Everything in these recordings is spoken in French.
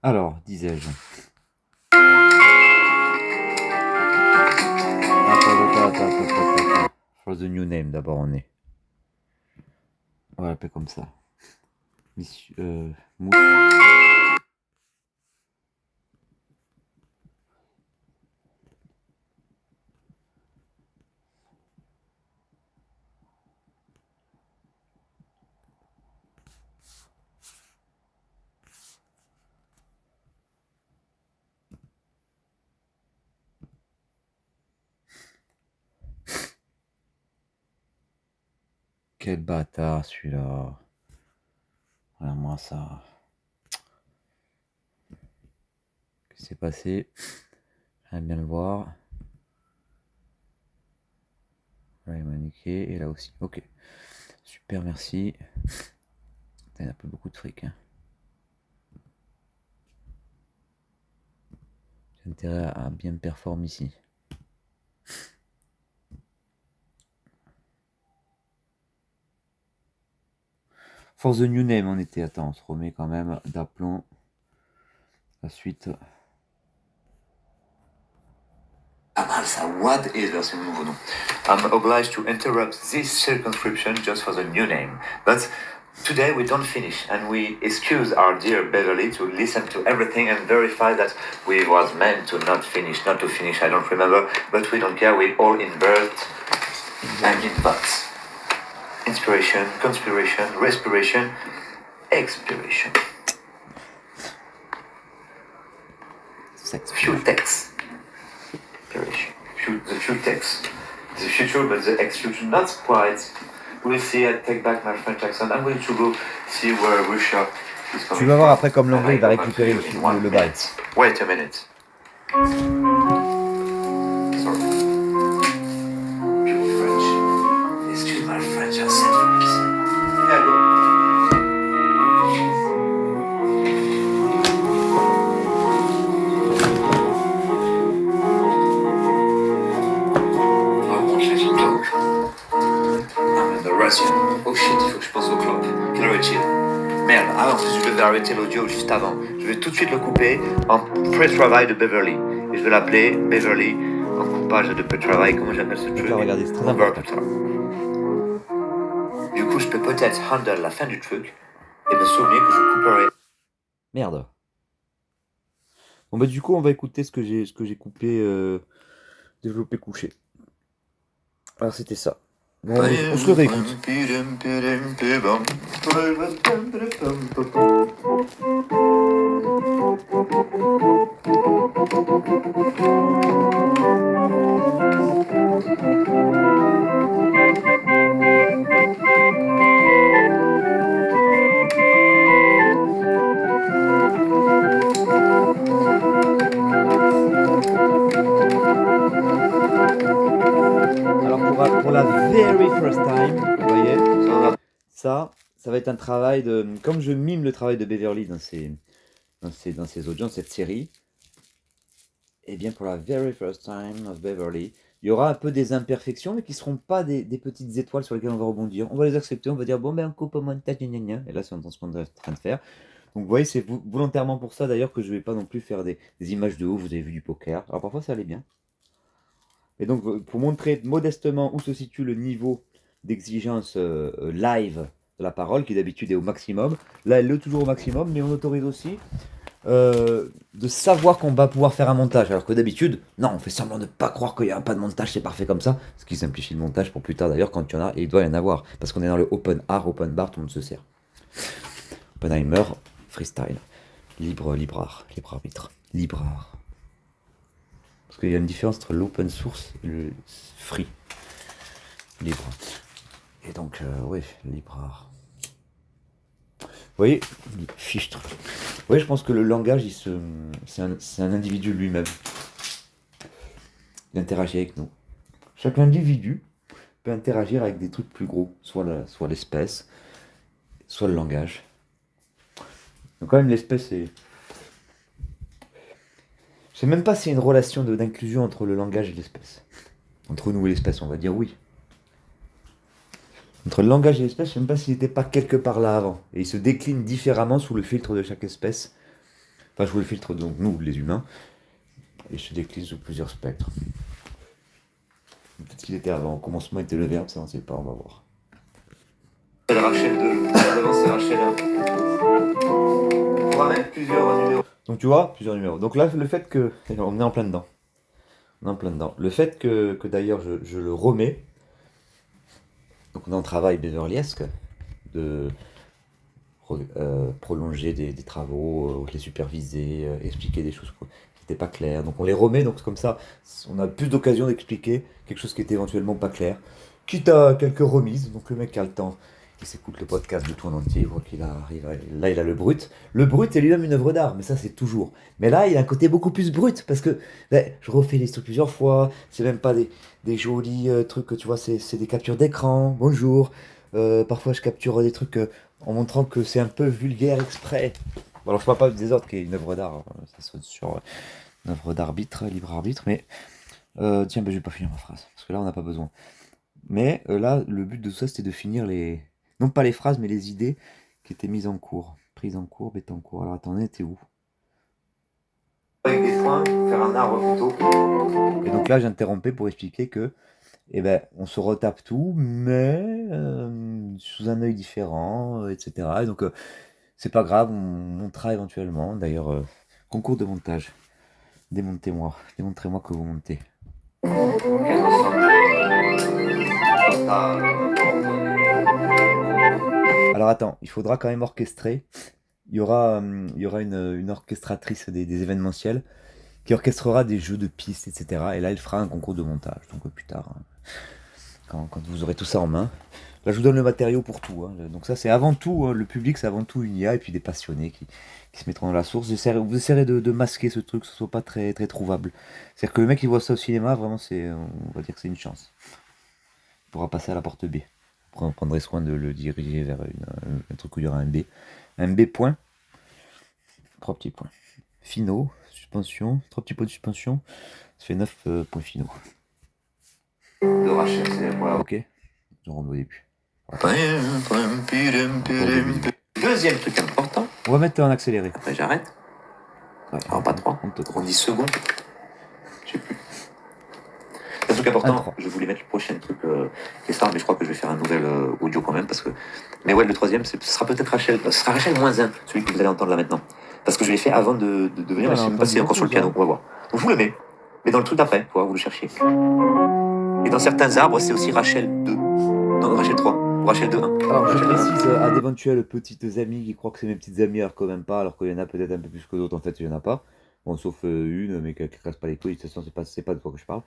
Alors, disais-je. Attends. For the new name, d'abord, on est. On va l'appeler comme ça. Mousse. Quel bâtard, celui-là. Regarde-moi ça. Qu'est-ce qui s'est passé? J'aime bien le voir. Là, il m'a niqué. Et là aussi. Ok. Super, merci. Putain, il a pas beaucoup de fric. Hein. J'ai intérêt à bien me performer ici. For the new name, on était. Attends, on se remet quand même d'aplomb. La suite. Amalsa, what is version nouveau nom? I'm obliged to interrupt this circumscription just for the new name. But today we don't finish, and we excuse our dear Beverly to listen to everything and verify that we was meant to not to finish, I don't remember, but we don't care, we all invert and invert. Inspiration, conspiration, respiration, expiration. Few texts. The few texts. The future, but the ex-future, not quite. We'll see, I take back my French accent. I'm going to go see where Russia is coming. Tu vas voir après comme l'anglais il va récupérer le bail. Wait a minute. Sorry. Pure French. Excuse my French accent, please. Yeah, go. Oh shit, il faut que je pense au clock. Quelle heure est-il? Merde, en plus je devais arrêter l'audio juste avant. Je vais tout de suite le couper en pré-travail de Beverly. Et je vais l'appeler Beverly en coupage de pré-travail. Comment j'appelle ce truc? Regardez, c'est très important. Du coup, je peux peut-être handle la fin du truc et me souvenir que je couperai. Merde. Bon bah du coup on va écouter ce que j'ai coupé, développé, couché. Alors c'était ça. Bon, on se le réécoute. Alors pour la very first time, vous voyez, ça va être un travail de... Comme je mime le travail de Beverly dans ces audios, cette série, et bien pour la very first time of Beverly, il y aura un peu des imperfections, mais qui ne seront pas des petites étoiles sur lesquelles on va rebondir. On va les accepter, on va dire, bon ben on coupe au montage, gna gna gna. Et là c'est ce qu'on est en train de faire. Donc vous voyez, c'est volontairement pour ça d'ailleurs que je ne vais pas non plus faire des images de haut, vous avez vu du poker. Alors parfois ça allait bien. Et donc pour montrer modestement où se situe le niveau d'exigence live de la parole, qui d'habitude est au maximum. Là elle est toujours au maximum, mais on autorise aussi de savoir qu'on va pouvoir faire un montage. Alors que d'habitude, non, on fait semblant de ne pas croire qu'il n'y a pas de montage, c'est parfait comme ça. Ce qui simplifie le montage pour plus tard d'ailleurs quand il y en a, et il doit y en avoir. Parce qu'on est dans le open art, open bar, tout le monde se sert. Oppenheimer, freestyle, libre arbitre, libre art. Parce qu'il y a une différence entre l'open source et le free. Libre. Et donc, oui, libre art. Vous voyez, fichtre. Vous voyez, je pense que le langage, c'est un individu lui-même. Il interagit avec nous. Chaque individu peut interagir avec des trucs plus gros, soit l'espèce, soit le langage. Donc quand même, l'espèce est... Je sais même pas s'il y a une relation d'inclusion entre le langage et l'espèce. Entre nous et l'espèce, on va dire oui. Entre le langage et l'espèce, je ne sais même pas s'il n'était pas quelque part là avant. Et il se décline différemment sous le filtre de chaque espèce. Enfin, je vous le filtre, donc nous, les humains, et je décline sous plusieurs spectres. Peut-être qu'il était avant. Au commencement était le verbe, ça on sait pas, on va voir. C'est Rachel 2. Devant, c'est Rachel 1. On va mettre plusieurs numéros. Donc tu vois, plusieurs numéros. Donc là, le fait que... On est en plein dedans. On est en plein dedans. Le fait que d'ailleurs je le remets, donc on est en travail Beverlyesque, de prolonger des travaux, les superviser, expliquer des choses qui n'étaient pas claires. Donc on les remet, donc comme ça, on a plus d'occasion d'expliquer quelque chose qui était éventuellement pas clair. Quitte à quelques remises, donc le mec a le temps, il s'écoute le podcast de tout en entier, il voit qu'il arrive, là il a le brut. Le brut est lui-même une œuvre d'art, mais ça c'est toujours. Mais là il a un côté beaucoup plus brut, parce que ben, je refais les trucs plusieurs fois, c'est même pas des jolis trucs, tu vois, c'est des captures d'écran, bonjour. Parfois je capture des trucs en montrant que c'est un peu vulgaire exprès. Bon, alors je parle pas des autres, qui est une œuvre d'art, ça saute sur une œuvre d'arbitre, libre arbitre, mais tiens, ben, je vais pas finir ma phrase, parce que là on n'a pas besoin. Mais là, le but de tout ça, c'était de finir les... Non pas les phrases, mais les idées qui étaient mises en cours. Prises en cours, bêtes en cours. Alors attendez, t'es où? Avec des points, faire un arbre plutôt. Et donc là, j'interrompais pour expliquer que, eh ben, on se retape tout, mais sous un œil différent, etc. Et donc, c'est pas grave, on montera éventuellement. D'ailleurs, concours de montage. Démontez-moi, démontrez-moi que vous montez. Alors attends, il faudra quand même orchestrer. Il y aura une orchestratrice des événementiels qui orchestrera des jeux de pistes, etc. Et là, elle fera un concours de montage. Donc plus tard, hein, quand vous aurez tout ça en main. Là, je vous donne le matériau pour tout. Hein. Donc ça, c'est avant tout, hein, le public, c'est avant tout une IA et puis des passionnés qui se mettront dans la source. Vous essaierez de masquer ce truc, que ce soit pas très, très trouvable. C'est-à-dire que le mec qui voit ça au cinéma, vraiment, on va dire que c'est une chance. Il pourra passer à la porte B. Après, on prendrait soin de le diriger vers un truc où il y aura un B. Un B point. 3 petits points. Finaux, suspension, 3 petits points de suspension. Ça fait 9 points finaux. De Rachel, c'est voilà. Ok. Je rentre au début. Deuxième truc important. On va mettre en accéléré. Après, j'arrête. Ouais, Alors, pas 3. on te On dit secondes. Je sais plus. Un truc important, 1-3. je voulais mettre le prochain truc qui est ça, mais je crois que je vais faire un nouvel audio quand même parce que. Mais ouais, le troisième, ce sera peut-être Rachel. Ce sera Rachel moins 1, celui que vous allez entendre là maintenant. Parce que je l'ai fait avant de venir, mais je sais même pas s'il est encore sur le piano, on va voir. Donc je vous le mets. Mais dans le truc d'après, faut voir, vous le cherchiez. Et dans certains arbres, c'est aussi Rachel 2. Non, Rachel 3. Ou Rachel 2, 1. Alors je précise à d'éventuelles petites amies qui croient que c'est mes petites amies alors quand même pas, alors qu'il y en a peut-être un peu plus que d'autres, en fait il y en a pas. Bon, sauf une, mais qui casse pas les couilles, de toute façon c'est pas de quoi que je parle.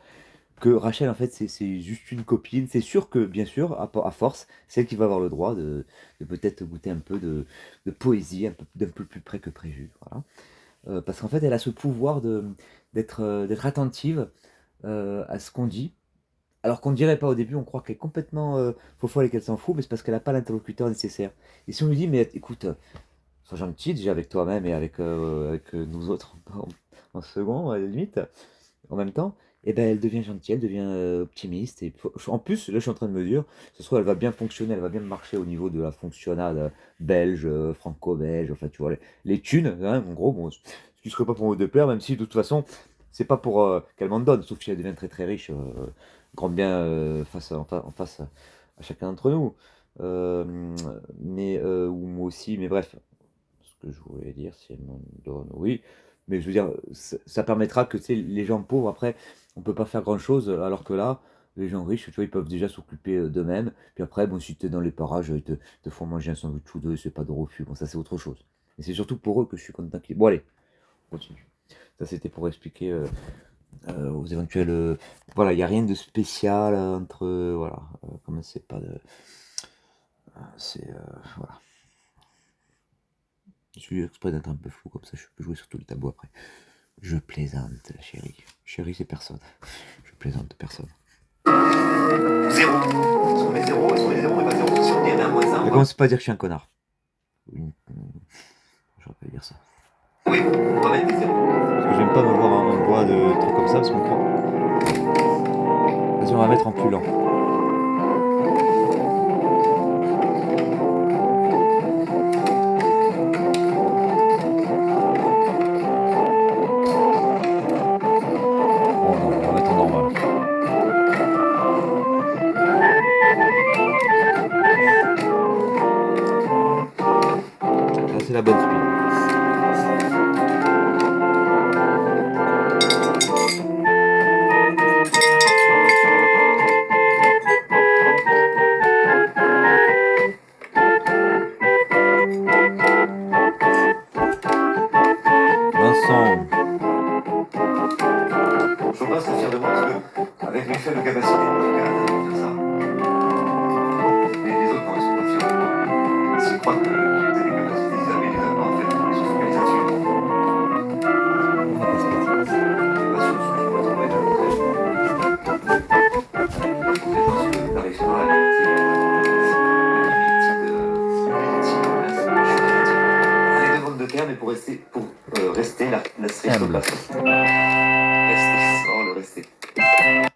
Que Rachel en fait c'est juste une copine. C'est sûr que bien sûr, à force, c'est elle qui va avoir le droit de peut-être goûter un peu de poésie, d'un peu plus près que prévu. Voilà. Parce qu'en fait elle a ce pouvoir d'être attentive à ce qu'on dit. Alors qu'on ne dirait pas au début, on croit qu'elle est complètement faux folle et qu'elle s'en fout, mais c'est parce qu'elle n'a pas l'interlocuteur nécessaire. Et si on lui dit, mais écoute, sois gentil déjà avec toi-même et avec nous autres en second, à la limite, en même temps, et ben elle devient gentille, elle devient optimiste. Et en plus, là je suis en train de me dire, ce soir elle va bien fonctionner, elle va bien marcher au niveau de la fonctionnade belge, franco-belge, enfin tu vois, les thunes, hein, en gros, bon, ce qui serait pas pour moi de plaire, même si de toute façon, c'est pas pour qu'elle m'en donne, sauf si elle devient très très riche, grand bien en face à chacun d'entre nous. Ou moi aussi, mais bref, ce que je voulais dire, si elle m'en donne, oui. Mais je veux dire, ça permettra que tu sais, les gens pauvres, après, on peut pas faire grand-chose, alors que là, les gens riches, tu vois, ils peuvent déjà s'occuper d'eux-mêmes. Puis après, bon, si tu es dans les parages, te font manger un sandwich ou deux, c'est pas de refus. Bon, ça, c'est autre chose. Et c'est surtout pour eux que je suis content qu'ils... Bon, allez, on continue. Ça, c'était pour expliquer aux éventuels. Voilà, il n'y a rien de spécial entre. Voilà, comme c'est pas de. C'est. Voilà. Je suis exprès d'être un peu flou, comme ça je peux jouer sur tous les tableaux après. Je plaisante, chérie. Chérie, c'est personne. Je plaisante personne. 0. Sur mes 0, sur les 0, mais pas 0. Si on dit un moins 1. Mais commence pas à dire que je suis un connard. J'aurais pas dire ça. Oui, on va mettre des 0. Parce que j'aime pas me voir en voix de trucs comme ça, parce qu'on croit. Vas-y, on va mettre en plus lent. mais pour rester, la stricto Humble. passo. Rester, oh le rester.